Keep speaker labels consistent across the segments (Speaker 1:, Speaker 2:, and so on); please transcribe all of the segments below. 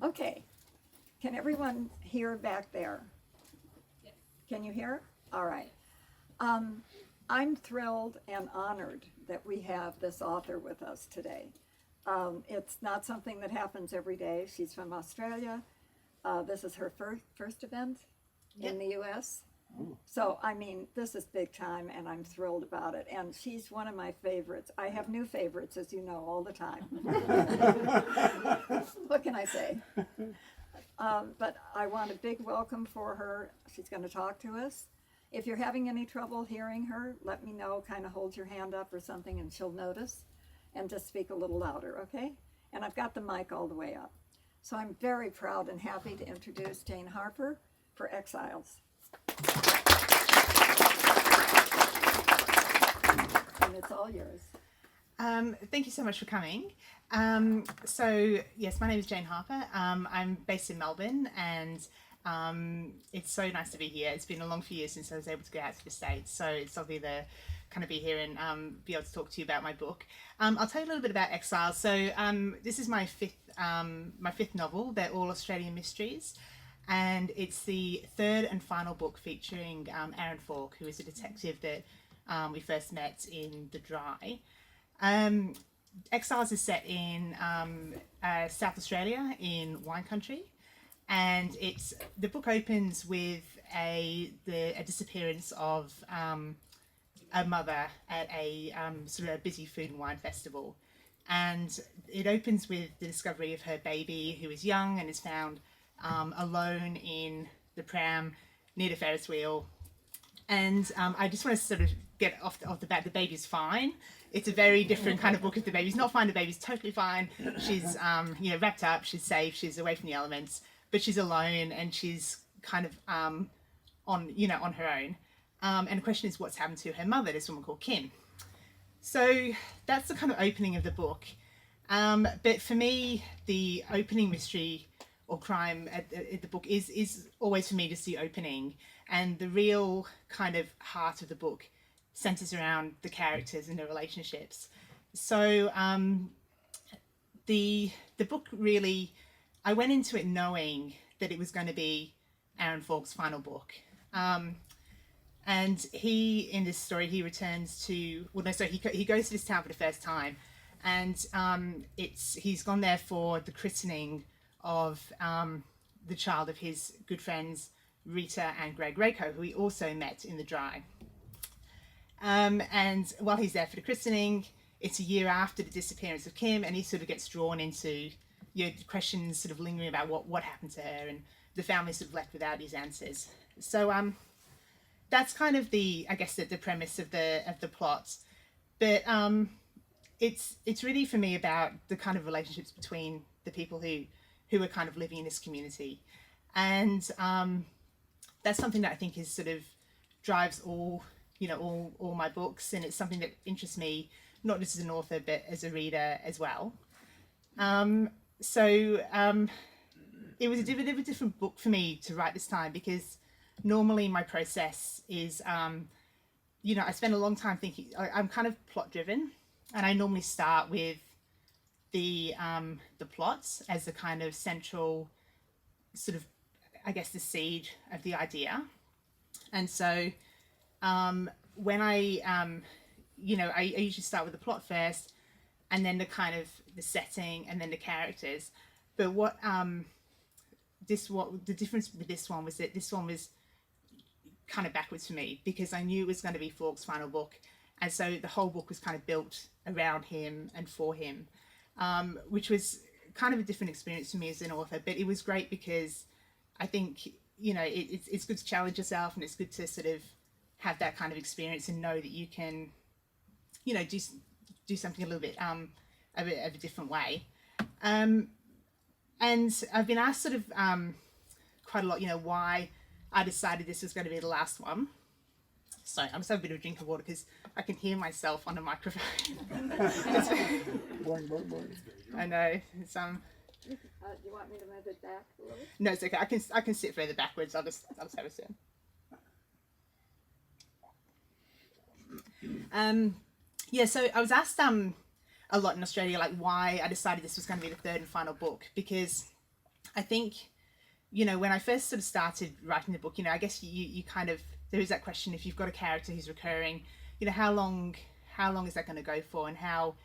Speaker 1: Okay, can everyone hear back there?
Speaker 2: Yes.
Speaker 1: Can you hear? All right. I'm thrilled and honored that we have this author with us today. It's not something that happens every day. She's from Australia. This is her first event in the U.S. So, I mean, this is big time, and I'm thrilled about it. And she's one of my favorites. I have new favorites, as you know, all the time. What can I say? But I want a big welcome for her. She's going to talk to us. If you're having any trouble hearing her, let me know. Kind of hold your hand up or something, and she'll notice. And just speak a little louder, okay? And I've got the mic all the way up. So I'm very proud and happy to introduce Jane Harper for Exiles. And it's all yours.
Speaker 3: Thank you so much for coming. So yes, my name is Jane Harper. I'm based in Melbourne, and it's so nice to be here. It's been a long few years since I was able to go out to the States, so it's lovely to kind of be here and be able to talk to you about my book. I'll tell you a little bit about Exiles. So this is my fifth novel. They're all Australian mysteries. And it's the third and final book featuring Aaron Falk, who is a detective that we first met in The Dry. Exiles is set in South Australia in wine country, and the book opens with a disappearance of a mother at a sort of a busy food and wine festival, and it opens with the discovery of her baby, who is young and is found alone in the pram near the Ferris wheel. And I just want to sort of get off the bat, the baby's fine. It's a very different kind of book. If the baby's not fine, the baby's totally fine. She's wrapped up, she's safe, she's away from the elements, but she's alone and she's kind of on her own. And the question is, what's happened to her mother, this woman called Kim? So that's the kind of opening of the book. But for me, the opening mystery or crime at the book is always for me just the opening, and the real kind of heart of the book centers around the characters and their relationships. So the book really, I went into it knowing that it was going to be Aaron Falk's final book. And he, in this story, he returns to, he goes to this town for the first time, and he's gone there for the christening of the child of his good friends Rita and Greg Rako, who he also met in The Dry. And while he's there for the christening, it's a year after the disappearance of Kim, and he sort of gets drawn into questions sort of lingering about what happened to her, and the family's sort of left without his answers. So that's kind of the premise of the plot. But it's really for me about the kind of relationships between the people who are kind of living in this community. And that's something that I think is sort of drives all my books, and it's something that interests me, not just as an author, but as a reader as well. So it was a bit of a different book for me to write this time, because normally my process is, I spend a long time thinking. I'm kind of plot driven, and I normally start with the plots as the kind of central sort of, I guess, the seed of the idea. And so when I usually start with the plot first, and then the kind of the setting, and then the characters. But the difference with this one was that this one was kind of backwards for me, because I knew it was going to be Falk's final book, and so the whole book was kind of built around him and for him, which was kind of a different experience for me as an author. But it was great, because I think it's good to challenge yourself, and it's good to sort of have that kind of experience and know that you can do something a little bit of a different way. And I've been asked sort of quite a lot, why I decided this was going to be the last one. So I'm just having a bit of a drink of water, because I can hear myself on the microphone. I know. It's
Speaker 1: do you want me to move it back a little?
Speaker 3: No, it's okay. I can sit further backwards. I'll just have a sit. So I was asked a lot in Australia, like, why I decided this was going to be the third and final book, because I think, you know, when I first sort of started writing the book, you know, I guess you kind of, there is that question, if you've got a character who's recurring, you know, how long is that going to go for, and how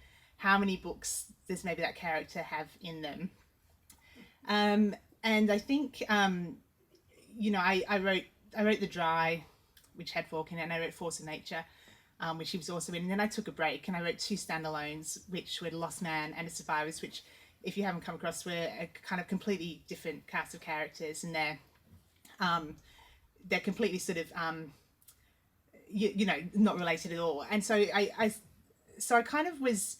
Speaker 3: many books does maybe that character have in them? And I think, you know, I wrote The Dry, which had Falk in it, and I wrote Force of Nature, which he was also in. And then I took a break and I wrote 2 standalones, which were The Lost Man and The Survivors, which, if you haven't come across, were a kind of completely different cast of characters, and they're completely sort of you know, not related at all. And so I kind of was,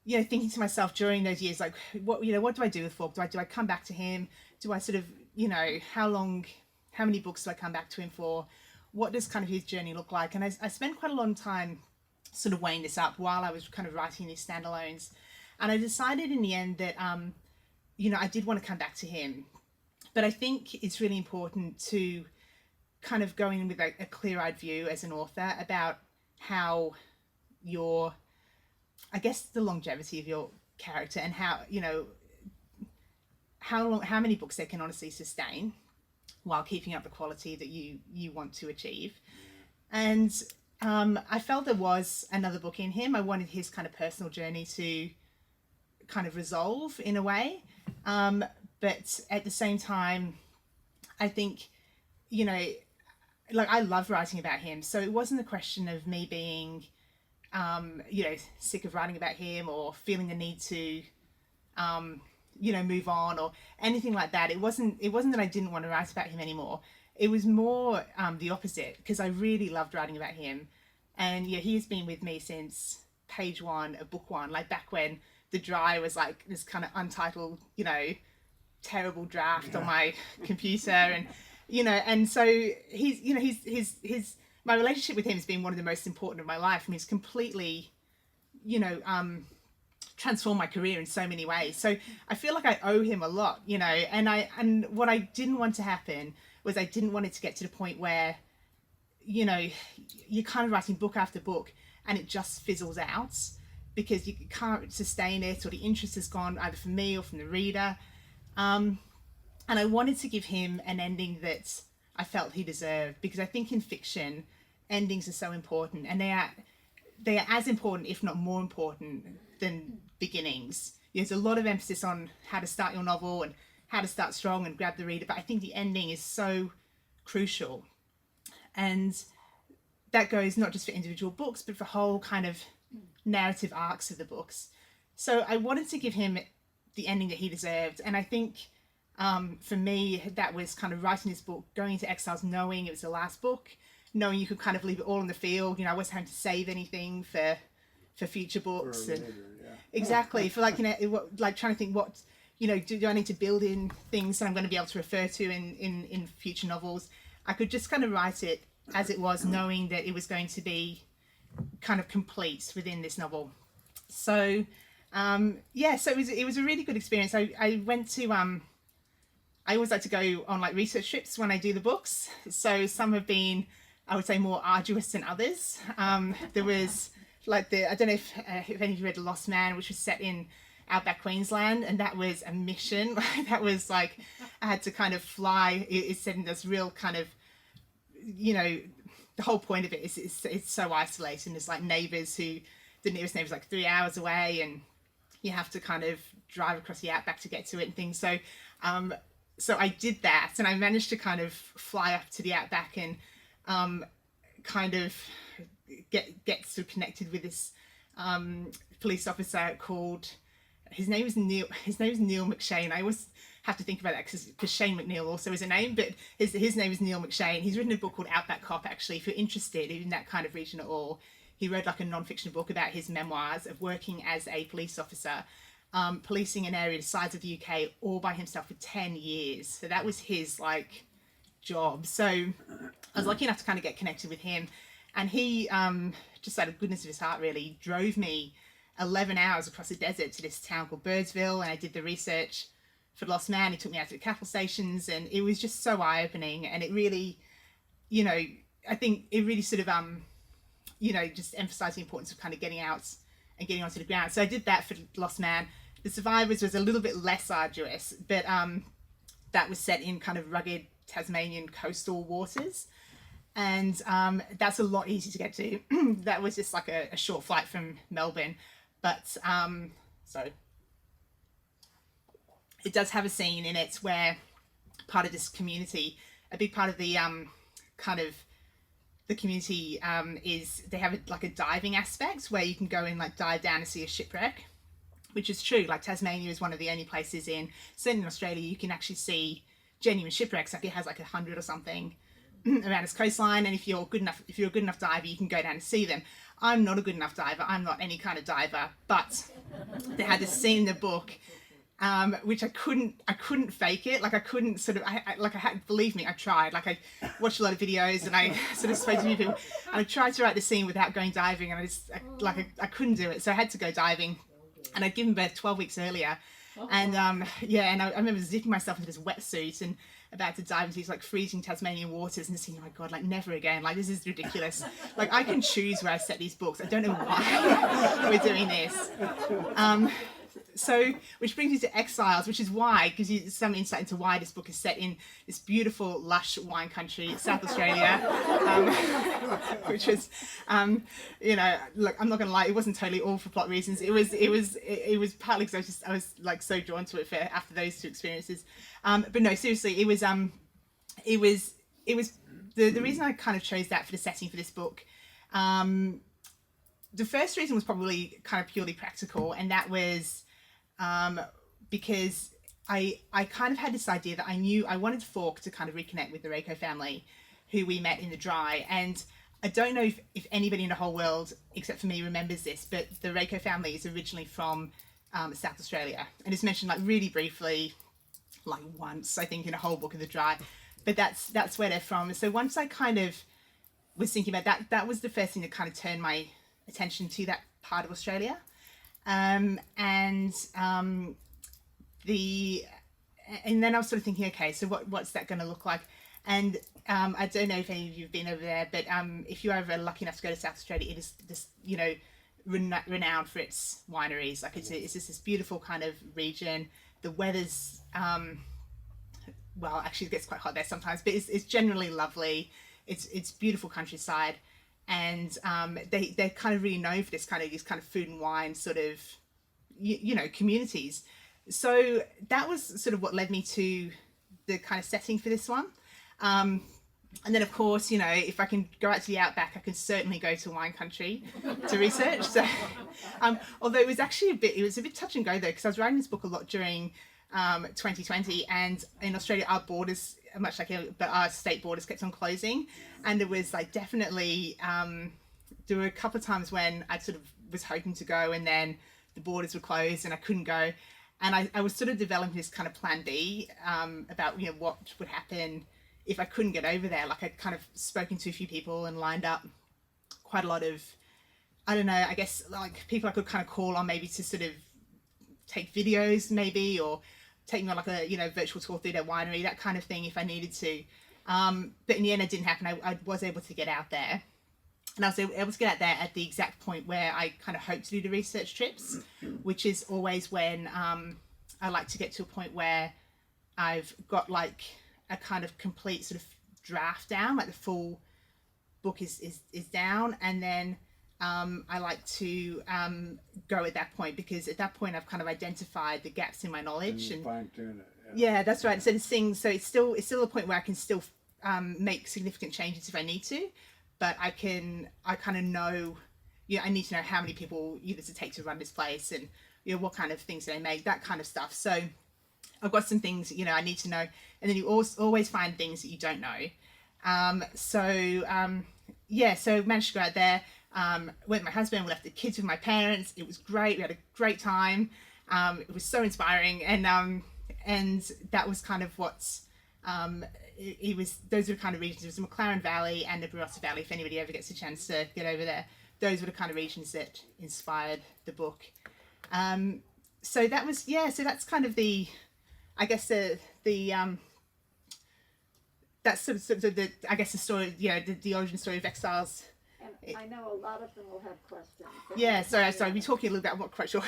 Speaker 3: you know, thinking to myself during those years, like, what do I do with Falk? Do I come back to him? Do I sort of, you know, how many books do I come back to him for? What does kind of his journey look like? And I spent quite a long time sort of weighing this up while I was kind of writing these standalones. And I decided in the end that, you know, I did want to come back to him. But I think it's really important to kind of go in with a clear-eyed view as an author about how I guess the longevity of your character, and how, you know, how many books they can honestly sustain while keeping up the quality that you want to achieve. And I felt there was another book in him. I wanted his kind of personal journey to kind of resolve in a way. But at the same time, I think, you know, like, I love writing about him. So it wasn't a question of me being, you know, sick of writing about him, or feeling the need to, you know, move on or anything like that. It wasn't that I didn't want to write about him anymore. It was more the opposite, because I really loved writing about him. And yeah, he has been with me since page 1 of book 1, like back when The Dry was like this kind of untitled, you know, terrible draft on my computer. And, you know, and so he's, you know, his my relationship with him has been one of the most important of my life. I mean, it's completely, you know, transformed my career in so many ways. So I feel like I owe him a lot, you know. And what I didn't want to happen was, I didn't want it to get to the point where, you know, you're kind of writing book after book and it just fizzles out because you can't sustain it, or the interest has gone either from me or from the reader. And I wanted to give him an ending that I felt he deserved, because I think in fiction, endings are so important, and they are as important, if not more important, than beginnings. There's a lot of emphasis on how to start your novel and how to start strong and grab the reader, but I think the ending is so crucial. And that goes not just for individual books, but for whole kind of narrative arcs of the books. So I wanted to give him the ending that he deserved. And I think for me, that was kind of writing this book, going into Exiles, knowing it was the last book, knowing you could kind of leave it all on the field. You know, I wasn't having to save anything for future books.
Speaker 2: For
Speaker 3: and
Speaker 2: later, yeah.
Speaker 3: Exactly. For like, you know, like trying to think what, you know, do I need to build in things that I'm going to be able to refer to in future novels? I could just kind of write it as it was, knowing that it was going to be kind of complete within this novel. So yeah, so it was a really good experience. I went to I always like to go on like research trips when I do the books. So some have been, I would say, more arduous than others. There was like I don't know if any of you read The Lost Man, which was set in outback Queensland, and that was a mission. That was like, I had to kind of fly. It's set in this real kind of, you know, the whole point of it is it's so isolated, and there's like neighbours who, the nearest neighbour's like 3 hours away, and you have to kind of drive across the outback to get to it and things. So so I did that, and I managed to kind of fly up to the outback and kind of get sort of connected with this police officer called, his name is Neil McShane. I always have to think about that because Shane McNeil also is a name, but his name is Neil McShane. He's written a book called Outback Cop, actually, if you're interested in that kind of region at all. He wrote like a non-fiction book about his memoirs of working as a police officer, policing an area the size of the UK all by himself for 10 years. So that was his like job. So I was lucky enough to kind of get connected with him, and he just out of goodness of his heart really drove me 11 hours across the desert to this town called Birdsville, and I did the research for The Lost Man. He took me out to the cattle stations, and it was just so eye-opening, and it really, you know, I think it really sort of you know, just emphasised the importance of kind of getting out and getting onto the ground. So I did that for The Lost Man. The Survivors was a little bit less arduous, but that was set in kind of rugged Tasmanian coastal waters. And that's a lot easier to get to. That was just like a short flight from Melbourne. But so it does have a scene in it where part of this community, a big part of the kind of the community is they have like a diving aspect where you can go and like dive down and see a shipwreck, which is true. Like Tasmania is one of the only places certainly in Australia, you can actually see genuine shipwrecks. Like it has like 100 or something around its coastline, and if you're a good enough diver, you can go down and see them. I'm not a good enough diver. I'm not any kind of diver, but they had this scene in the book which I couldn't fake it. Like I couldn't sort of, believe me, I tried. Like I watched a lot of videos and I sort of spoke to people and I tried to write the scene without going diving, and I couldn't do it. So I had to go diving, and I'd given birth 12 weeks earlier. And and I remember zipping myself into this wetsuit and about to dive into these like freezing Tasmanian waters and thinking, oh my God, like never again. Like this is ridiculous. Like I can choose where I set these books. I don't know why we're doing this. So, which brings me to Exiles, which is why, gives you some insight into why this book is set in this beautiful, lush wine country, South Australia, which was, look, I'm not going to lie, it wasn't totally all for plot reasons. It was partly because I was like so drawn to it after those two experiences. But no, seriously, it was the reason I kind of chose that for the setting for this book. The first reason was probably kind of purely practical, and that was because I kind of had this idea that I knew I wanted Fork to kind of reconnect with the Reiko family, who we met in the Dry. And I don't know if anybody in the whole world, except for me, remembers this, but the Reiko family is originally from South Australia, and it's mentioned like really briefly, like once, I think, in a whole book of the Dry. But that's where they're from. And so once I kind of was thinking about that was the first thing that kind of turned my attention to that part of Australia. And then I was sort of thinking, okay, so what's that going to look like? And I don't know if any of you have been over there, but if you're ever lucky enough to go to South Australia, it is this, renowned for its wineries. Like it's just this beautiful kind of region. The weather's well, actually it gets quite hot there sometimes, but it's generally lovely. It's beautiful countryside. And they're kind of really known for these kind of food and wine sort of, communities. So that was sort of what led me to the kind of setting for this one. And then, of course, if I can go out to the outback, I can certainly go to wine country to research. So, although it was actually a bit touch and go though, because I was writing this book a lot during 2020, and in Australia, our borders, much like but our state borders kept on closing, and there was like definitely there were a couple of times when I sort of was hoping to go, and then the borders were closed and I couldn't go, and I was sort of developing this kind of plan B about what would happen if I couldn't get over there. Like I'd kind of spoken to a few people and lined up quite a lot of, I don't know, I guess like people I could kind of call on maybe to sort of take videos maybe, or take me on like a virtual tour through their winery, that kind of thing if I needed to. But in the end it didn't happen. I was able to get out there, and I was able to get out there at the exact point where I kind of hope to do the research trips, which is always when I like to get to a point where I've got like a kind of complete sort of draft down, like the full book is down, and then I like to go at that point, because at that point I've kind of identified the gaps in my knowledge and fine-tune it. Yeah, that's right. So it's still a point where I can still make significant changes if I need to, but I kind of know, I need to know how many people does it take to run this place, and what kind of things do they make, that kind of stuff. So I've got some things I need to know, and then you always find things that you don't know. So managed to go out there. Went with my husband, we left the kids with my parents. It was great. We had a great time. It was so inspiring, and that was kind of what's it was. Those were the kind of regions. It was the McLaren Valley and the Barossa Valley. If anybody ever gets a chance to get over there, those were the kind of regions that inspired the book. So that was So that's kind of the, I guess the that's sort of the, I guess the story. The origin story of Exiles.
Speaker 1: And I know a lot of them will have questions.
Speaker 3: Yeah, sorry. We're talking a little bit. I'm not quite sure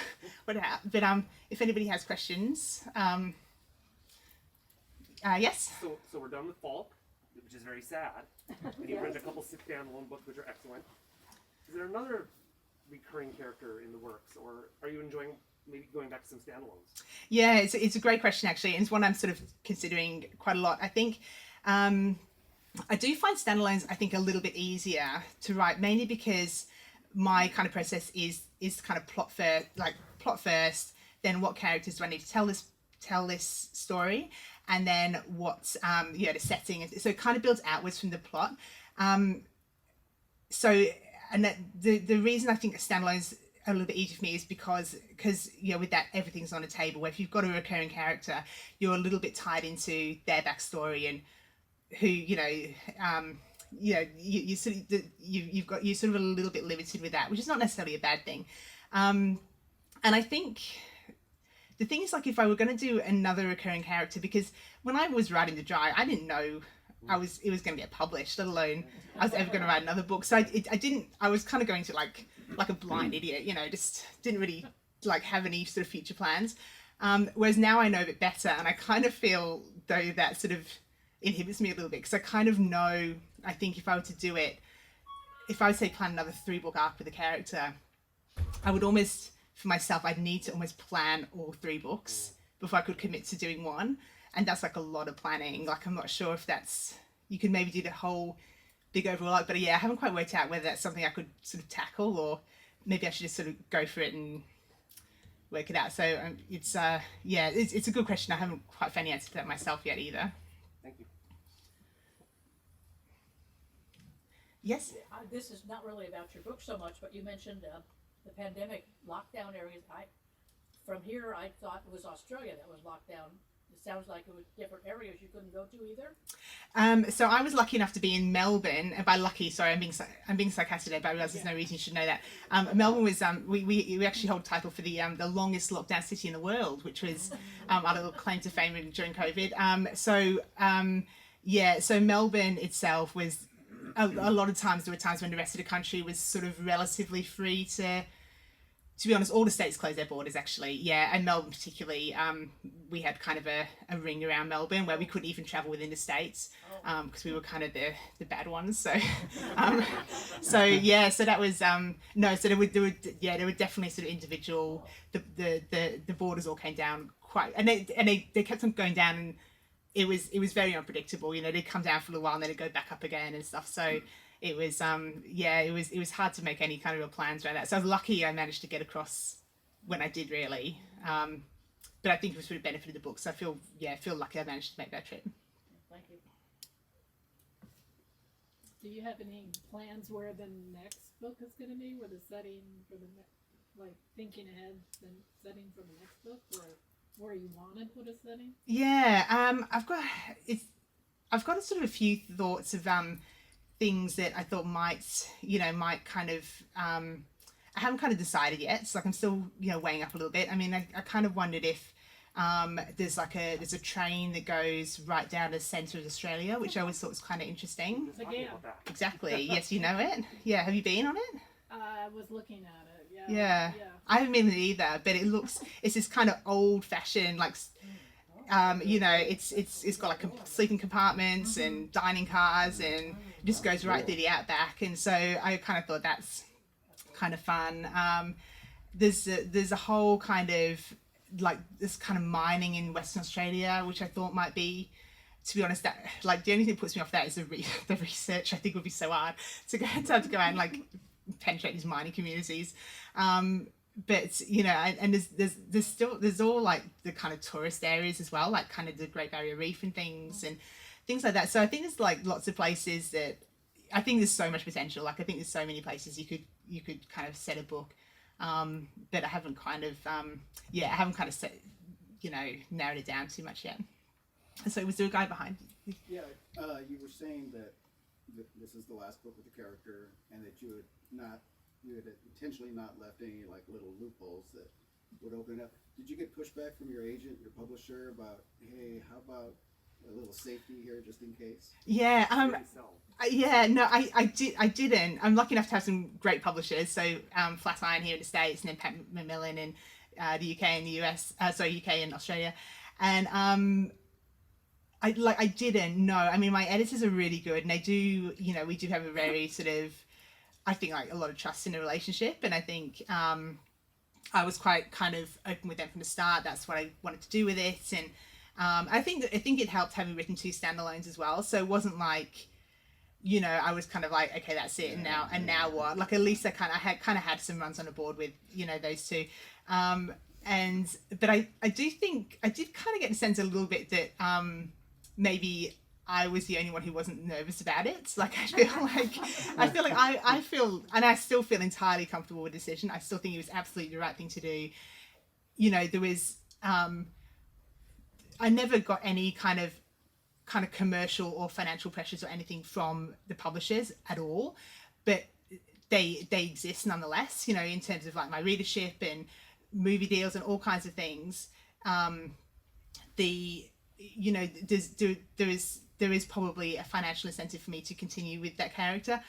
Speaker 3: what happened, but if anybody has questions, Yes.
Speaker 2: So we're done with Falk, which is very sad. And you've written a couple standalone books which are excellent. Is there another recurring character in the works, or are you enjoying maybe going back to some standalones?
Speaker 3: Yeah, it's a great question actually, and it's one I'm sort of considering quite a lot. I think I do find standalones I think a little bit easier to write, mainly because my kind of process is kind of plot first, then what characters do I need to tell this story, and then what's the setting. So it kind of builds outwards from the plot. The reason I think a standalone's a little bit easier for me is because with that everything's on a table. Where if you've got a recurring character, you're a little bit tied into their backstory and who you're sort of a little bit limited with that, which is not necessarily a bad thing. And I think the thing is, like, if I were going to do another recurring character, because when I was writing The Dry, I didn't know it was going to get published, let alone I was ever going to write another book. So I was kind of going to like a blind idiot, just didn't really have any sort of future plans. Whereas now I know a bit better, and I kind of feel though that sort of inhibits me a little bit, because I kind of know, I think if I were to do it, if I would say plan another 3-book arc with a character, I would almost, for myself, I'd need to almost plan all 3 books before I could commit to doing one. And that's like a lot of planning. Like, I'm not sure if you could maybe do the whole big overall arc, but yeah, I haven't quite worked out whether that's something I could sort of tackle, or maybe I should just sort of go for it and work it out. So it's a good question. I haven't quite found the answer to that myself yet either.
Speaker 2: Thank you.
Speaker 3: Yes?
Speaker 4: This is not really about your book so much, but you mentioned the pandemic lockdown areas. From here, I thought it was Australia that was locked down. It sounds like it was different areas you couldn't go to either. So
Speaker 3: I was lucky enough to be in Melbourne, and by lucky, sorry, I'm being sarcastic there, but I realise there's no reason you should know that. Melbourne was we actually hold title for the longest lockdown city in the world, which was our little claim to fame during COVID. So Melbourne itself was a lot of times, there were times when the rest of the country was sort of relatively free to be honest. All the states closed their borders actually, and Melbourne particularly. We had kind of a ring around Melbourne where we couldn't even travel within the states because we were kind of the bad ones. So so that was So there were definitely sort of individual. The borders all came down quite, and they kept on going down, and it was very unpredictable. They'd come down for a little while and then they'd go back up again and stuff. So it was it was hard to make any kind of real plans around that. So I was lucky I managed to get across when I did, really. But I think it was for the benefit of the book. So I feel lucky I managed to make that trip.
Speaker 4: Thank you.
Speaker 5: Do you have any plans where the next book is going to be, where the setting for thinking ahead, then setting for the next book, or where you want to put a setting? I've got sort of a few thoughts of things that I thought might kind of I haven't kind of decided yet. So I'm still weighing up a little bit. I mean, I kind of wondered if there's a train that goes right down to the centre of Australia, which I always thought was kind of interesting.
Speaker 4: Again.
Speaker 3: Exactly. Yes, you know it. Yeah, have you been on it?
Speaker 5: I was looking at it.
Speaker 3: Yeah. I haven't been there either, but it's this kind of old fashioned, it's got like sleeping compartments and dining cars, and it just goes right through the outback. And so I kind of thought that's kind of fun. There's a whole kind of this kind of mining in Western Australia, which I thought might be, to be honest, that the only thing that puts me off that is the research. I think would be so hard to go out and penetrate these mining communities. But and there's all the kind of tourist areas as well, like kind of the Great Barrier Reef and things like that. So I think there's lots of places that I think there's so much potential. I think there's so many places you could kind of set a book. But I haven't kind of set, narrowed it down too much yet. So was there a guy behind you?
Speaker 6: Yeah, you were saying that this is the last book with the character, and that you had intentionally not left any little loopholes that would open up. Did you get pushback from your agent, your publisher, about, hey, how about a little safety here just in case?
Speaker 3: Yeah, I didn't. I'm lucky enough to have some great publishers. So Flatiron here in the States, and then Pat Macmillan in the UK and the US. UK and Australia, and
Speaker 5: I didn't. No, I mean my editors are really good, and they do. You know, we do have a very sort of, I think like a lot of trust in the relationship, and I think I was quite kind of open with them from the start. That's what I wanted to do with it, and I think it helped having written 2 standalones as well. So it wasn't like, you know, I was kind of like, okay, that's it, and now what? Like at least I had some runs on the board with, you know, those 2. But I do think I did kind of get the sense a little bit that maybe I was the only one who wasn't nervous about it. Like I feel like I feel, and I still feel entirely comfortable with the decision. I still think it was absolutely the right thing to do. You know, there was I never got any kind of commercial or financial pressures or anything from the publishers at all, but they exist nonetheless, you know, in terms of like my readership and movie deals and all kinds of things. You know, there is probably a financial incentive for me to continue with that character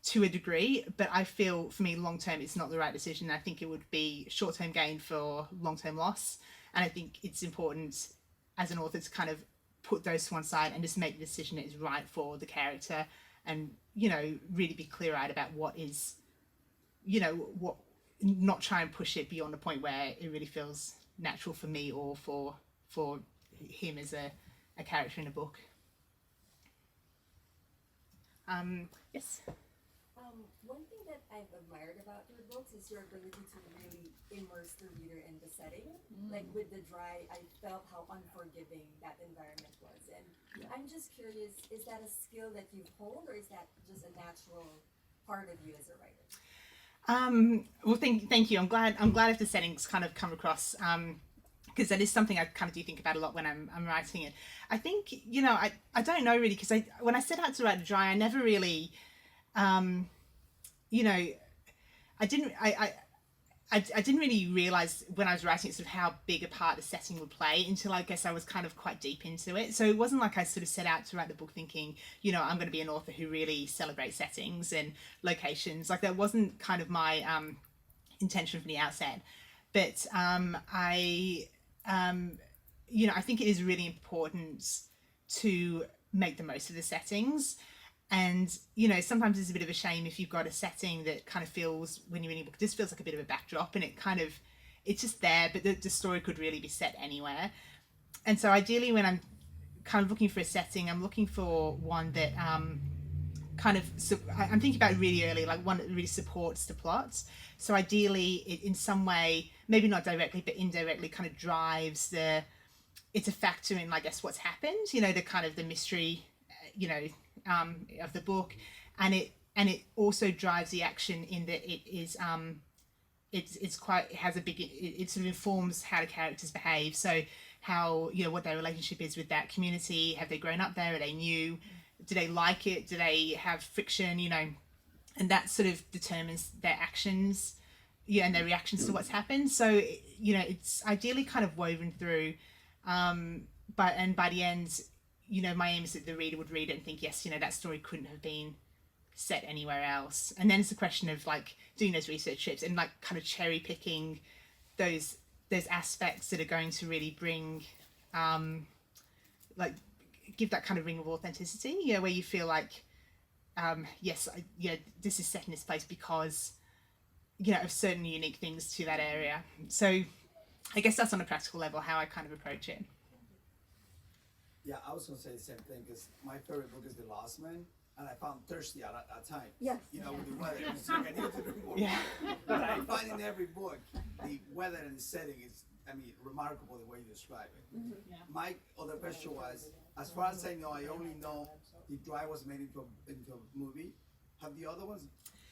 Speaker 5: to a degree, but I feel for me long term it's not the right decision. I think it would be short term gain for long term loss, and I think it's important as an author to kind of put those to one side and just make the decision that is right for the character, and, you know, really be clear eyed about what is, you know, what, not try and push it beyond the point where it really feels natural for me or for him as a character in a book. Yes.
Speaker 7: One thing that I've admired about your books is your ability to really immerse the reader in the setting. Like with The Dry, I felt how unforgiving that environment was. And I'm just curious, is that a skill that you've honed, or is that just a natural part of you as a writer?
Speaker 5: Well, thank you. I'm glad if the settings kind of come across, because that is something I kind of do think about a lot when I'm writing it. I think, you know, I don't know really, because when I set out to write The Dry, I never really, you know, I didn't really realize when I was writing it sort of how big a part the setting would play until I guess I was kind of quite deep into it. So it wasn't like I sort of set out to write the book thinking, you know, I'm going to be an author who really celebrates settings and locations. Like that wasn't kind of my intention from the outset. But you know, I think it is really important to make the most of the settings. And, you know, sometimes it's a bit of a shame if you've got a setting that kind of feels, when you're reading a book, just feels like a bit of a backdrop, and it's just there, but the story could really be set anywhere. And so ideally when I'm kind of looking for a setting, I'm looking for one that I'm thinking about it really early, like one that really supports the plot. So ideally it in some way, maybe not directly, but indirectly kind of drives it's a factor in, I guess, what's happened, you know, the mystery, you know, of the book, and it also drives the action in that it is it sort of informs how the characters behave. So how, you know, what their relationship is with that community. Have they grown up there? Are they new? Do they like it? Do they have friction? You know, and that sort of determines their actions, yeah, and their reactions to what's happened. So, you know, it's ideally kind of woven through, by the end, you know, my aim is that the reader would read it and think, yes, you know, that story couldn't have been set anywhere else. And then it's a question of like doing those research trips and like kind of cherry picking those aspects that are going to really bring, like give that kind of ring of authenticity, you know, where you feel like, yes, this is set in this place because, you know, of certain unique things to that area. So I guess that's on a practical level how I kind of approach it.
Speaker 8: Yeah, I was gonna say the same thing, because my favorite book is The Lost Man, and I found thirsty at that time.
Speaker 1: Yes.
Speaker 8: You know, with the weather, it's like I need to drink more.
Speaker 5: Yeah.
Speaker 8: But I find in every book, the weather and the setting is, I mean, remarkable the way you describe it.
Speaker 4: Mm-hmm. Yeah.
Speaker 8: My other question was, as far as I know, I only know The Dry was made into a movie. Have the other ones?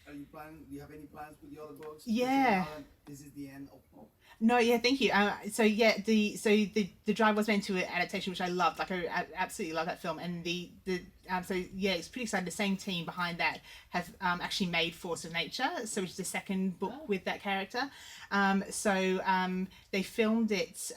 Speaker 8: Do you have any plans with the other books?
Speaker 5: Yeah.
Speaker 8: This is the end of hope.
Speaker 5: No, yeah, thank you. The Drive was meant to an adaptation, which I loved. Like I absolutely love that film. And it's pretty exciting. The same team behind that have actually made Force of Nature, so which is the second book with that character. They filmed it.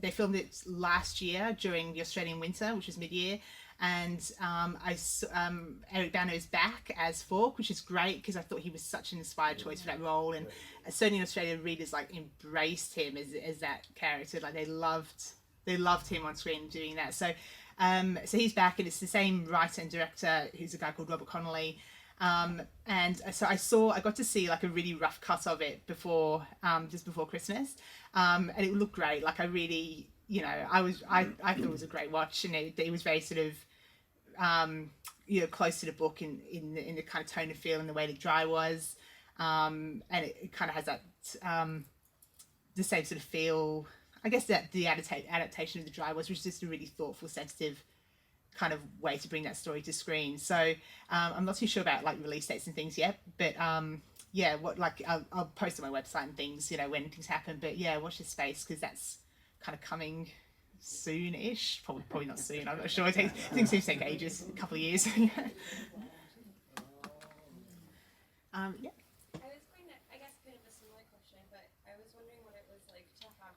Speaker 5: They filmed it last year during the Australian winter, which was mid-year. And Eric Bana is back as Fork, which is great because I thought he was such an inspired choice for that role, and certainly in Australia readers like embraced him as that character. Like they loved him on screen doing that. So So he's back, and it's the same writer and director, who's a guy called Robert Connolly. And so I got to see like a really rough cut of it before, just before Christmas, and it looked great. Like I really, I thought it was a great watch, and it was very sort of, close to the book in the kind of tone and feel and the way the dry was, and it kind of has that the same sort of feel. I guess that the adaptation of the dry was just a really thoughtful, sensitive kind of way to bring that story to screen. So I'm not too sure about like release dates and things yet, but I'll post on my website and things, when things happen. But yeah, watch this space, because that's kind of coming soon-ish. Probably not soon. I'm not sure. Things seem to take ages, a couple of years. Yeah.
Speaker 9: I was going to, I guess, kind of a similar question, but I was wondering what it was like to have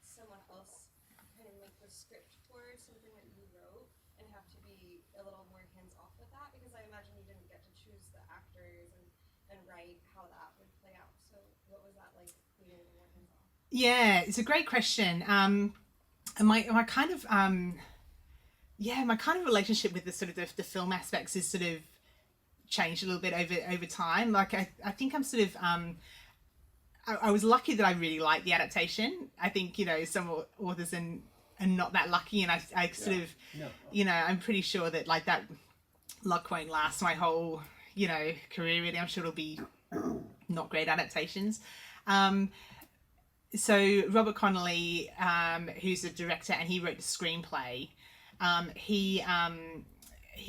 Speaker 9: someone else kind of make the script for something that you wrote and have to be a little more hands off with that, because I imagine you didn't get to choose the actors and write how that would play out. So what was that like being a little more hands off?
Speaker 5: Yeah, it's a great question. And my kind of my kind of relationship with the sort of the film aspects is sort of changed a little bit over time. Like I think I'm sort of I was lucky that I really liked the adaptation. I think some authors are not that lucky, and I sort of I'm pretty sure that like that luck won't last my whole career really. I'm sure it'll be not great adaptations. So Robert Connolly, who's a director, and he wrote the screenplay, he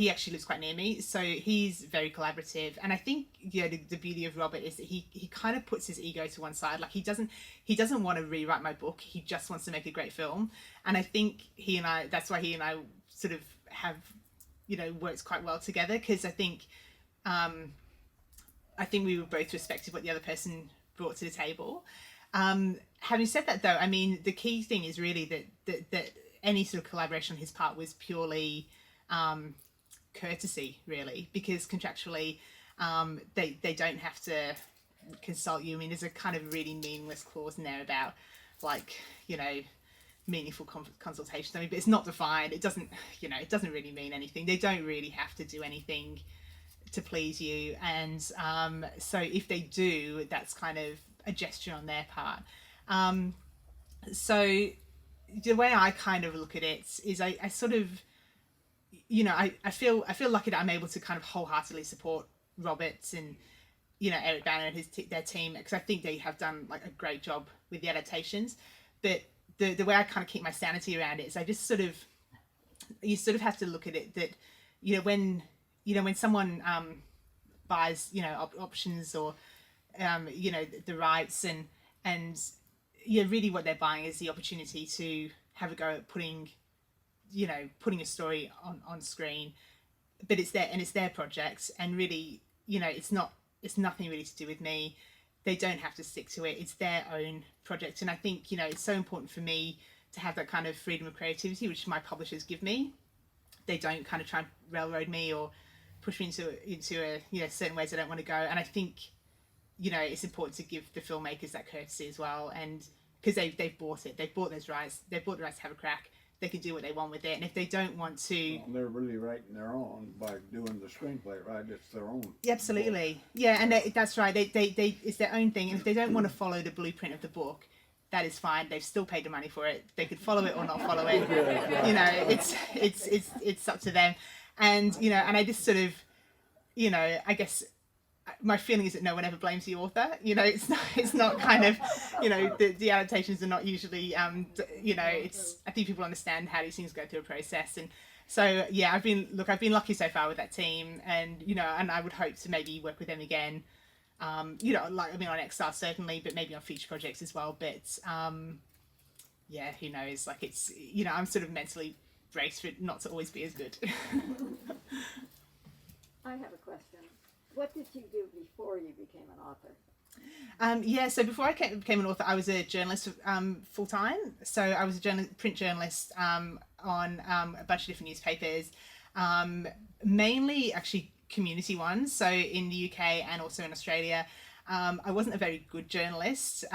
Speaker 5: actually lives quite near me, so he's very collaborative. And I think the beauty of Robert is that he kind of puts his ego to one side. Like he doesn't want to rewrite my book. He just wants to make a great film. And I think that's why he and I sort of have worked quite well together, because I think we were both respected what the other person brought to the table. Having said that, though, I mean, the key thing is really that any sort of collaboration on his part was purely courtesy, really, because contractually they don't have to consult you. I mean, there's a kind of really meaningless clause in there about like meaningful consultation. I mean, but it's not defined. It doesn't really mean anything. They don't really have to do anything to please you, and so if they do, that's kind of a gesture on their part. So the way I kind of look at it is I sort of I feel lucky that I'm able to kind of wholeheartedly support Roberts and Eric Banner and their team, because I think they have done like a great job with the adaptations. But the way I kind of keep my sanity around it is I just you sort of have to look at it that when someone buys options or the rights and really what they're buying is the opportunity to have a go at putting a story on screen. But it's their project, and really it's nothing really to do with me. They don't have to stick to it. It's their own project, and I think it's so important for me to have that kind of freedom of creativity which my publishers give me. They don't kind of try and railroad me or push me into a certain ways I don't want to go. And I think it's important to give the filmmakers that courtesy as well, and because they've bought it, they've bought those rights, they've bought the rights to have a crack. They can do what they want with it, and if they don't want to,
Speaker 10: well, they're really writing their own by doing the screenplay, right? It's their own.
Speaker 5: Absolutely, yeah, and that's right. They it's their own thing, and if they don't want to follow the blueprint of the book, that is fine. They've still paid the money for it. They could follow it or not follow it. It's up to them, and and I just sort of, I guess my feeling is that no one ever blames the author. It's not kind of, the adaptations are not usually, it's, I think people understand how these things go through a process. And so, yeah, I've been lucky so far with that team, and, and I would hope to maybe work with them again, on Exiles certainly, but maybe on future projects as well. But, yeah, who knows? Like it's, I'm sort of mentally braced for it not to always be as good.
Speaker 1: I have a question. What did you do before you became an author?
Speaker 5: So before I became an author, I was a journalist full time. So I was a print journalist on a bunch of different newspapers, mainly actually community ones. So in the UK and also in Australia. I wasn't a very good journalist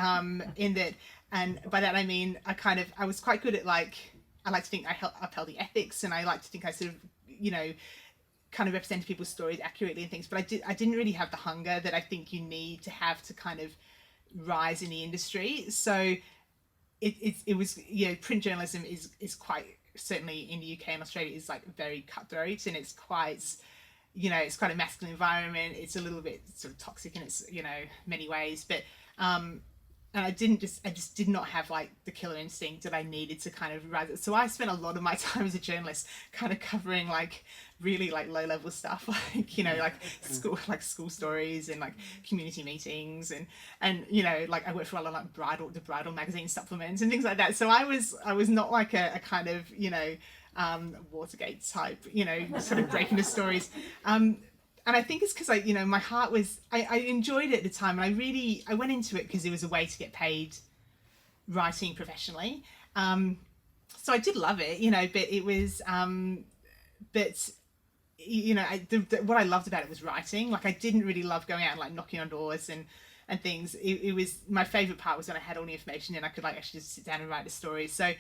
Speaker 5: in that, and by that I mean I was quite good at like I like to think I upheld the ethics, and I like to think I sort of, you know, kind of represented people's stories accurately and things. But I didn't really have the hunger that I think you need to have to kind of rise in the industry. So it was, you know, print journalism is quite, certainly in the UK and Australia, is like very cutthroat, and it's quite, you know, it's quite a masculine environment. It's a little bit sort of toxic in its, you know, many ways. But and I just did not have like the killer instinct that I needed to kind of rise. So I spent a lot of my time as a journalist kind of covering like really like low level stuff, like, you know, like school stories and like community meetings, and you know, like I worked for a lot of like the bridal magazine supplements and things like that. So I was not like a kind of, you know, Watergate type, you know, sort of breaking the stories. And I think it's because you know, my heart was, I enjoyed it at the time, and I went into it because it was a way to get paid writing professionally. So I did love it, you know, but it was, but you know, what I loved about it was writing. Like I didn't really love going out and like knocking on doors and things. It was, my favorite part was when I had all the information and I could like actually just sit down and write the story. So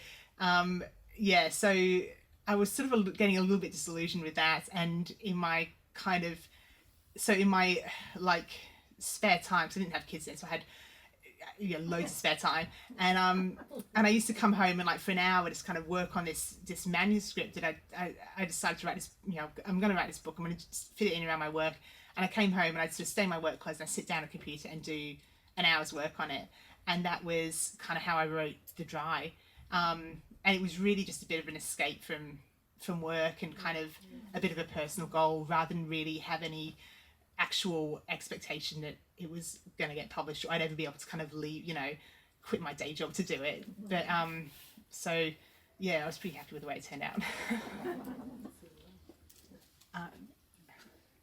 Speaker 5: yeah, so I was sort of getting a little bit disillusioned with that, and in my kind of, so in my like spare time, because I didn't have kids then, so I had, you know, loads of spare time, and I used to come home and like for an hour just kind of work on this manuscript that I decided to write this, you know, I'm going to write this book, I'm going to just fit it in around my work. And I came home and I'd sort of stay in my work clothes and I'd sit down at a computer and do an hour's work on it, and that was kind of how I wrote The Dry. And it was really just a bit of an escape from work and kind of a bit of a personal goal, rather than really have any actual expectation that it was going to get published or I'd ever be able to kind of leave, you know, quit my day job to do it. But so yeah, I was pretty happy with the way it turned out.
Speaker 11: How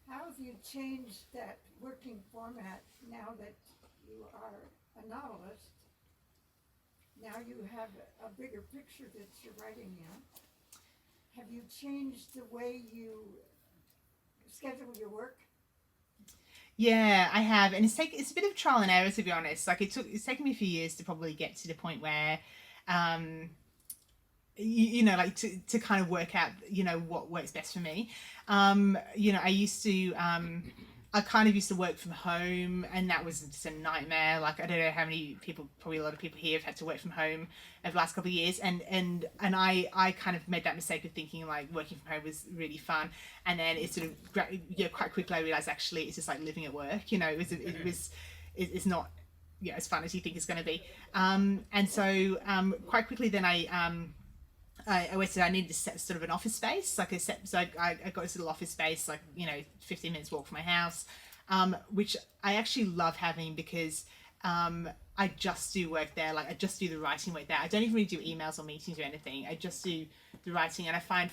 Speaker 11: have you changed that working format now that you are a novelist? Now you have a bigger picture that you're writing now. Have you changed the way you schedule your work?
Speaker 5: Yeah, I have, and it's a bit of trial and error, to be honest. Like it's taken me a few years to probably get to the point where, you know, like to kind of work out, you know, what works best for me. You know, I kind of used to work from home, and that was just a nightmare. Like I don't know how many people, probably a lot of people here, have had to work from home over the last couple of years, and I kind of made that mistake of thinking like working from home was really fun, and then it sort of, you know, quite quickly I realized actually it's just like living at work. You know, it's not, yeah, as fun as you think it's going to be. And so quite quickly then I always said I needed to set sort of an office space, like so I got this little office space, like, you know, 15 minutes walk from my house, which I actually love having because I just do work there. Like I just do the writing work there. I don't even really do emails or meetings or anything. I just do the writing, and I find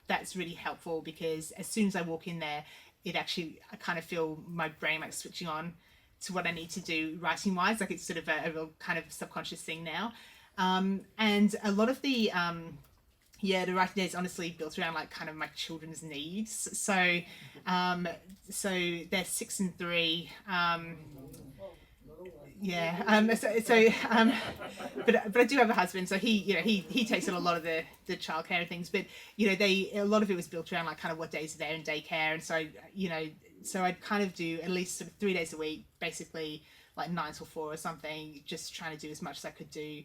Speaker 5: that's really helpful because as soon as I walk in there, it actually, I kind of feel my brain like switching on to what I need to do writing wise. Like it's sort of a real kind of subconscious thing now. And a lot of the the writing day is honestly built around like kind of my children's needs. So they're 6 and 3. But I do have a husband, so he takes on a lot of the childcare and things. But you know, a lot of it was built around like kind of what days are there in daycare, and so you know, so I'd kind of do at least sort of 3 days a week, basically like 9 till 4 or something, just trying to do as much as I could do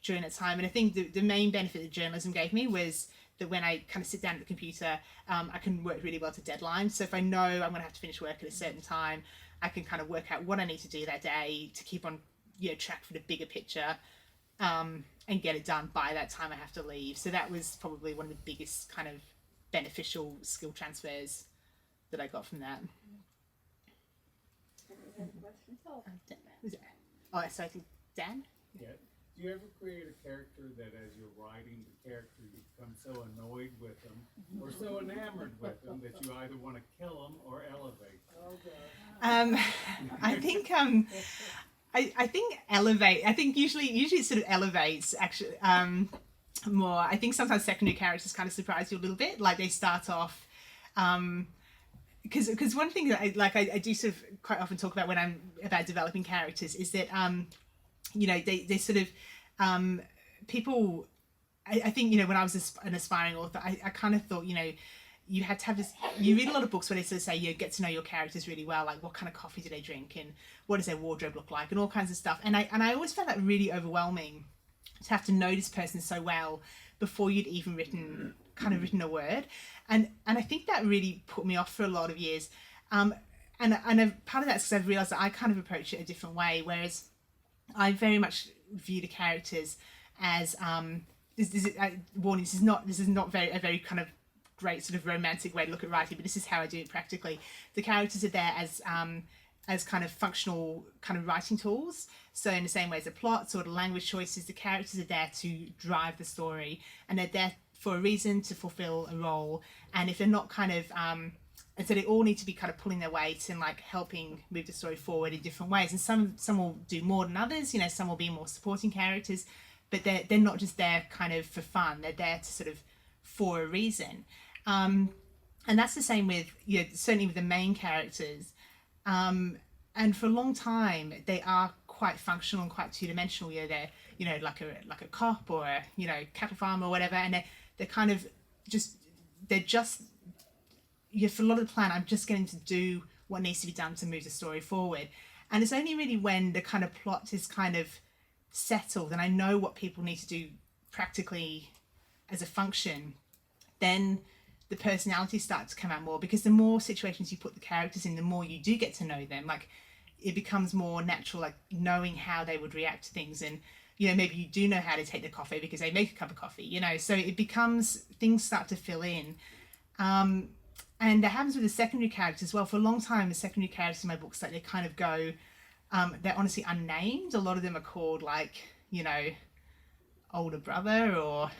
Speaker 5: during that time. And I think the main benefit that journalism gave me was that when I kind of sit down at the computer, I can work really well to deadlines. So if I know I'm going to have to finish work at a certain time, I can kind of work out what I need to do that day to keep on, you know, track for the bigger picture, and get it done by that time I have to leave. So that was probably one of the biggest kind of beneficial skill transfers that I got from that. Oh, so I think Dan?
Speaker 12: Yeah. Do you ever create a character that as you're writing the character you become so annoyed with them or so enamored with them that you either want to kill them or elevate them?
Speaker 5: I think I think elevate. I think usually it sort of elevates actually more. I think sometimes secondary characters kind of surprise you a little bit. Like they start off because one thing that I do sort of quite often talk about when I'm about developing characters is that you know, they sort of people I think, you know, when I was an aspiring author, I kind of thought, you know, you had to have this, you read a lot of books where they sort of say, you get to know your characters really well, like what kind of coffee do they drink and what does their wardrobe look like and all kinds of stuff. And I always found that really overwhelming to have to know this person so well before you'd even written a word. And I think that really put me off for a lot of years. And part of that's because I've realised that I kind of approach it a different way, whereas I very much view the characters as this is not a very kind of great sort of romantic way to look at writing, but this is how I do it practically. The characters are there as kind of functional kind of writing tools. So in the same way as the plots or the language choices, the characters are there to drive the story, and they're there for a reason, to fulfill a role. And if they're not kind of and so they all need to be kind of pulling their weight and like helping move the story forward in different ways. And some will do more than others, you know, some will be more supporting characters, but they're not just there kind of for fun. They're there to sort of for a reason. And that's the same with, you know, certainly with the main characters. And for a long time, they are quite functional and quite two-dimensional. You know, they're, you know, like a cop or a, you know, cattle farmer or whatever, and they're kind of just, yeah, for a lot of the plan, I'm just getting to do what needs to be done to move the story forward. And it's only really when the kind of plot is kind of settled and I know what people need to do practically as a function, then the personalities start to come out more, because the more situations you put the characters in, the more you do get to know them. Like, it becomes more natural, like knowing how they would react to things. And, you know, maybe you do know how to take the coffee because they make a cup of coffee, you know, so it becomes, things start to fill in. And that happens with the secondary characters as well. For a long time, the secondary characters in my books, like, they kind of go, they're honestly unnamed. A lot of them are called, like, you know, older brother or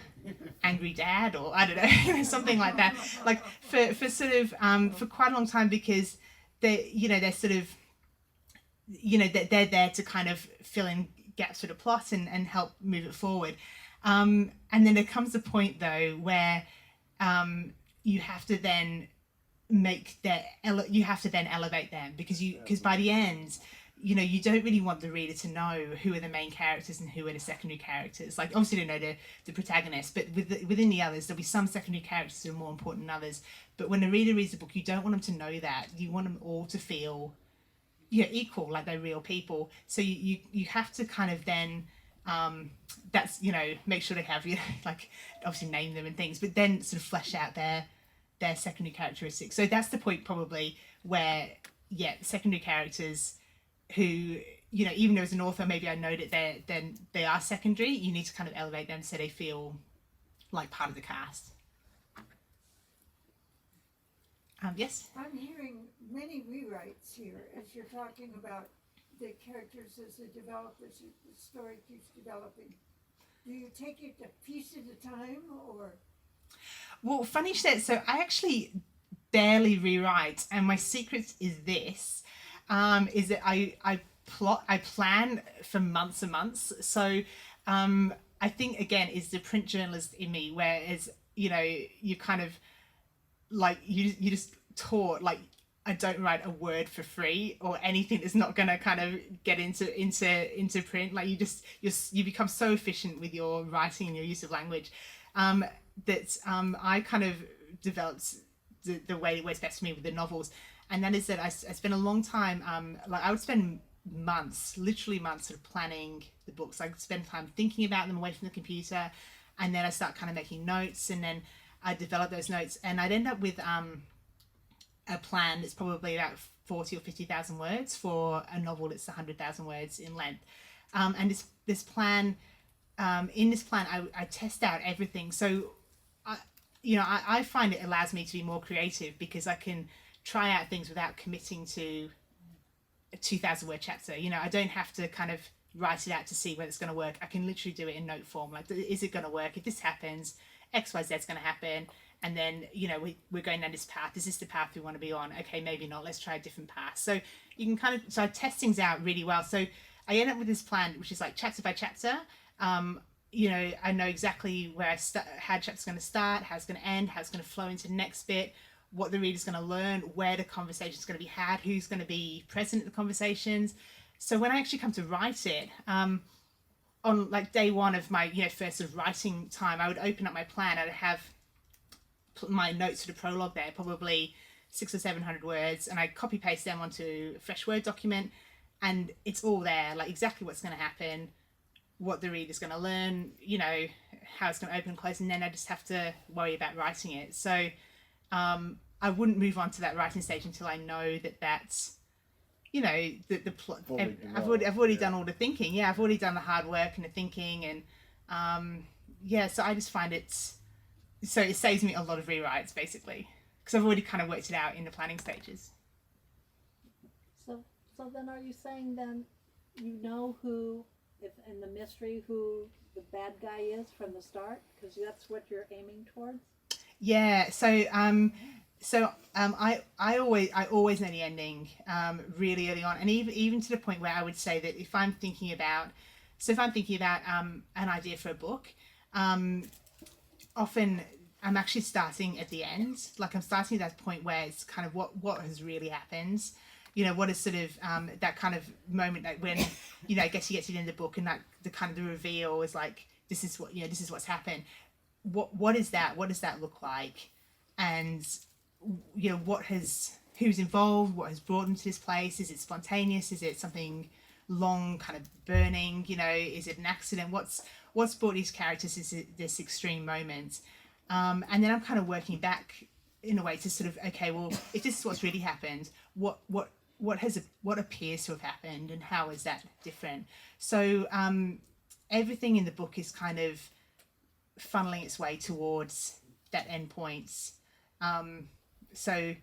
Speaker 5: angry dad, or I don't know, something like that. Like for sort of for quite a long time, because they, you know, they're sort of, you know, they're there to kind of fill in gaps for the plot and help move it forward. And then there comes a point though where you have to then elevate them, because by the end, you know, you don't really want the reader to know who are the main characters and who are the secondary characters. Like, obviously you don't know the protagonist, but within the others, there'll be some secondary characters who are more important than others. But when the reader reads the book, you don't want them to know that. You want them all to feel, you know, equal, like they're real people. So you have to kind of then, that's, you know, make sure they have, you know, like, obviously name them and things, but then sort of flesh out their secondary characteristics. So that's the point probably where, yeah, secondary characters who, you know, even though as an author maybe I know that they are secondary, you need to kind of elevate them so they feel like part of the cast. Yes?
Speaker 11: I'm hearing many rewrites here as you're talking about the characters as they develop, as the story keeps developing. Do you take it a piece at a time, or?
Speaker 5: Well, funny you said, so I actually barely rewrite, and my secret is this, is that I plan for months and months. So I think, again, is the print journalist in me, whereas, you know, you kind of, like, you just taught, like, I don't write a word for free or anything that's not going to kind of get into print. Like, you become so efficient with your writing and your use of language that I kind of developed the way it works best for me with the novels. And that is that I spent a long time, like, I would spend months, literally months, sort of planning the books. I'd spend time thinking about them away from the computer, and then I start kind of making notes, and then I develop those notes, and I'd end up with a plan that's probably about 40 or 50,000 words for a novel that's 100,000 words in length. And this plan, in this plan, I test out everything. So, I find it allows me to be more creative, because I can try out things without committing to a 2,000 word chapter. You know, I don't have to kind of write it out to see whether it's going to work. I can literally do it in note form. Like, is it going to work? If this happens, X, Y, Z is going to happen. And then, you know, we're going down this path. Is this the path we want to be on? Okay, maybe not. Let's try a different path. So you can kind of, so I test things out really well. So I end up with this plan, which is like chapter by chapter. You know, I know exactly where how the chapter's going to start, how it's going to end, how it's going to flow into the next bit, what the reader's going to learn, where the conversation's going to be had, who's going to be present at the conversations. So when I actually come to write it, on like day one of my first sort of writing time, I would open up my plan. I'd have my notes for the prologue there, probably 600 or 700 words, and I copy paste them onto a fresh Word document, and it's all there, like exactly what's going to happen, what the reader's going to learn, how it's going to open and close, and then I just have to worry about writing it. So I wouldn't move on to that writing stage until I know that that's the plot. I've already done all the thinking. Yeah, I've already done the hard work and the thinking, and so I just find it saves me a lot of rewrites basically, because I've already kind of worked it out in the planning stages.
Speaker 4: So then are you saying then you know who, if in the mystery, who the bad guy is from the start? Because that's what you're aiming towards?
Speaker 5: Yeah, I always know the ending really early on, and even to the point where I would say that if I'm thinking about an idea for a book, often I'm actually starting at the end. Like I'm starting at that point where it's kind of what has really happened. What is sort of that kind of moment, like when I guess you get to the end of the book and that the kind of the reveal is like, this is what's happened. What is that? What does that look like? And who's involved? What has brought them to this place? Is it spontaneous? Is it something long, kind of burning? Is it an accident? What's brought these characters to this extreme moment? And then I'm kind of working back in a way to sort of, okay, well, if this is what's really happened, what appears to have happened, and how is that different? So everything in the book is kind of funneling its way towards that end point. So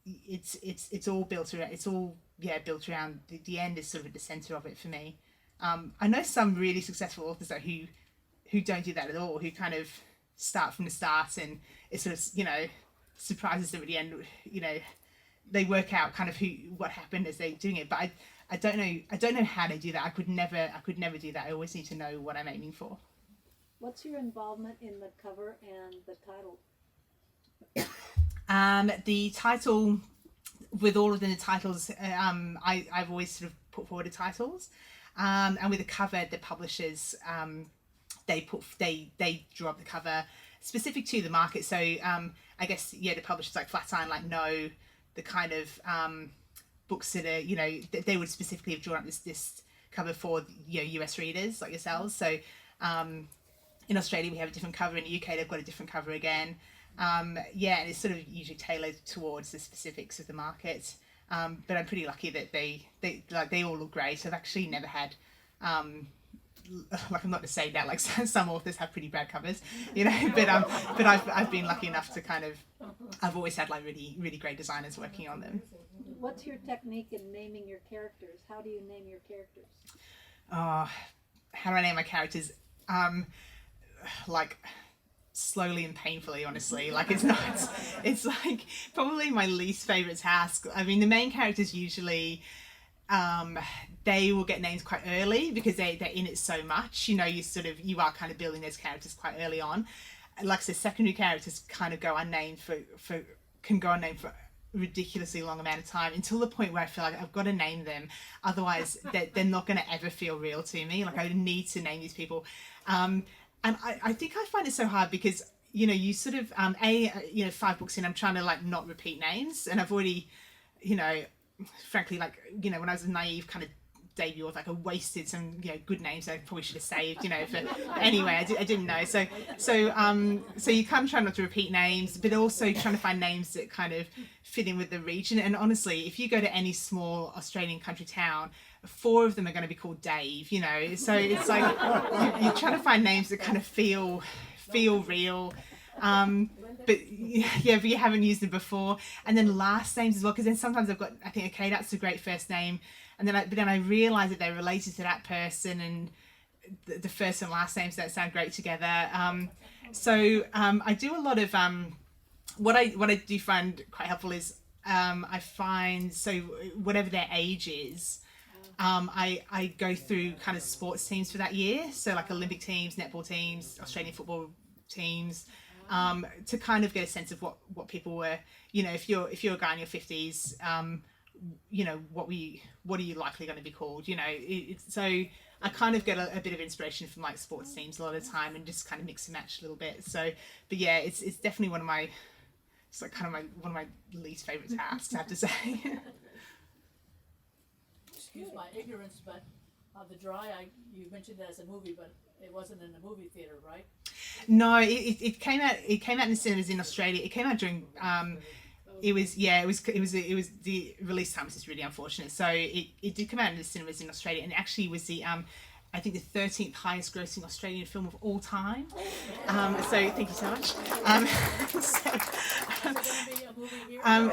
Speaker 5: it's all built around. It's all built around the end is sort of at the center of it for me. I know some really successful authors though who don't do that at all. Who kind of start from the start, and it sort of surprises them at the end. They work out kind of what happened as they're doing it. But I don't know how they do that. I could never do that. I always need to know what I'm aiming for.
Speaker 4: What's your involvement in the cover and the title?
Speaker 5: The title, with all of the titles, I've always sort of put forward the titles, and with the cover, the publishers they draw up the cover specific to the market. So I guess the publishers like Flatiron know the kind of books that are they would specifically have drawn up this cover for US readers like yourselves. So in Australia we have a different cover. In the UK they've got a different cover again. And it's sort of usually tailored towards the specifics of the market. But I'm pretty lucky that they all look great. I've actually never had like, I'm not to say that like some authors have pretty bad covers, but I've been lucky enough to kind of, I've always had like really, really great designers working on them.
Speaker 4: What's your technique in naming your characters? How do you name your characters?
Speaker 5: How do I name my characters? Like slowly and painfully, honestly. Like it's like probably my least favorite task. I mean, the main characters usually they will get names quite early because they're in it so much. You are kind of building those characters quite early on. Like I said, secondary characters kind of go unnamed for ridiculously long amount of time, until the point where I feel like I've got to name them, otherwise they're not going to ever feel real to me. Like I need to name these people. And I think I find it so hard because you sort of 5 books in, I'm trying to like not repeat names, and I've already frankly, like when I was a naive kind of debut author, like I wasted some good names that I probably should have saved for anyway. I didn't know, so you kind of try not to repeat names, but also trying to find names that kind of fit in with the region. And honestly, if you go to any small Australian country town, 4 of them are going to be called Dave, so it's like you're trying to find names that kind of feel real. But you haven't used them before. And then last names as well, because then sometimes I think, okay, that's a great first name, and then I realise that they're related to that person, and the first and last names don't sound great together. So I do a lot of what I do find quite helpful is I find, so whatever their age is, I go through kind of sports teams for that year, so like Olympic teams, netball teams, Australian football teams, to kind of get a sense of what people were, if you're a guy in your 50s, what are you likely going to be called, so I kind of get a bit of inspiration from like sports teams a lot of the time and just kind of mix and match a little bit. So, but yeah, it's definitely one of my, it's like kind of one of my least favorite tasks, I have to say.
Speaker 4: Excuse my ignorance, but the dry, you mentioned it as a movie, but it wasn't in a movie theater, right?
Speaker 5: No, it came out in the cinemas in Australia. It came out during it was the release time was just really unfortunate. So it did come out in the cinemas in Australia, and actually was the I think the 13th highest grossing Australian film of all time. So thank you so much.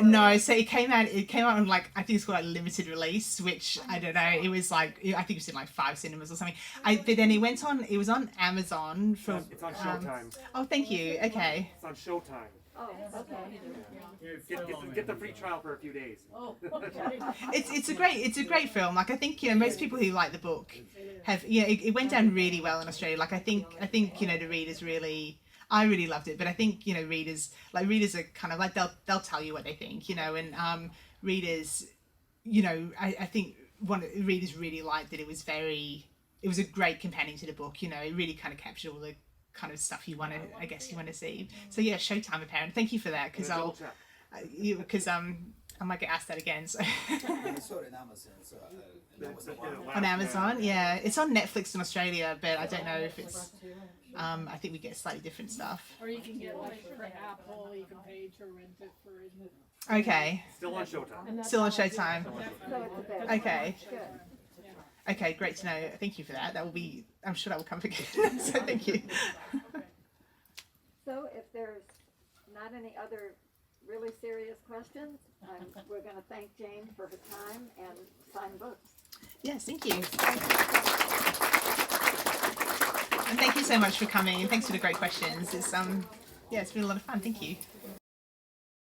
Speaker 5: No, so it came out on like, I think it's called like limited release, which I don't know, it was like, I think it was in like 5 cinemas or something. But then it was on Amazon for...
Speaker 2: It's on Showtime.
Speaker 5: Oh, thank you, okay.
Speaker 2: It's on Showtime.
Speaker 1: Oh, okay.
Speaker 2: Get the free trial for a few days.
Speaker 4: Oh, okay.
Speaker 5: It's a great film. Like, I think, most people who like the book have, it went down really well in Australia. Like, I think, the readers really, I really loved it, but I think, readers are kind of like, they'll tell you what they think, and readers, I think readers really liked that it was a great companion to the book, it really kind of captured all the kind of stuff you want to see. So yeah, Showtime apparently. Thank you for that, because I might get asked that again. So.
Speaker 8: I saw it on Amazon, so that was a while.
Speaker 5: On Amazon, yeah, it's on Netflix in Australia, but I don't know if it's. I think we get slightly different stuff.
Speaker 4: Or you can get like for Apple, you can pay to rent it for.
Speaker 5: Okay.
Speaker 2: Still on Showtime.
Speaker 5: Still on Showtime. Okay.
Speaker 1: Good.
Speaker 5: Okay, great to know. Thank you for that. I'm sure that will come again. So thank you.
Speaker 1: So if there's not any other really serious questions, we're going to thank Jane for her time and sign books.
Speaker 5: Yes, thank you. And thank you so much for coming, and thanks for the great questions. It's been a lot of fun. Thank you.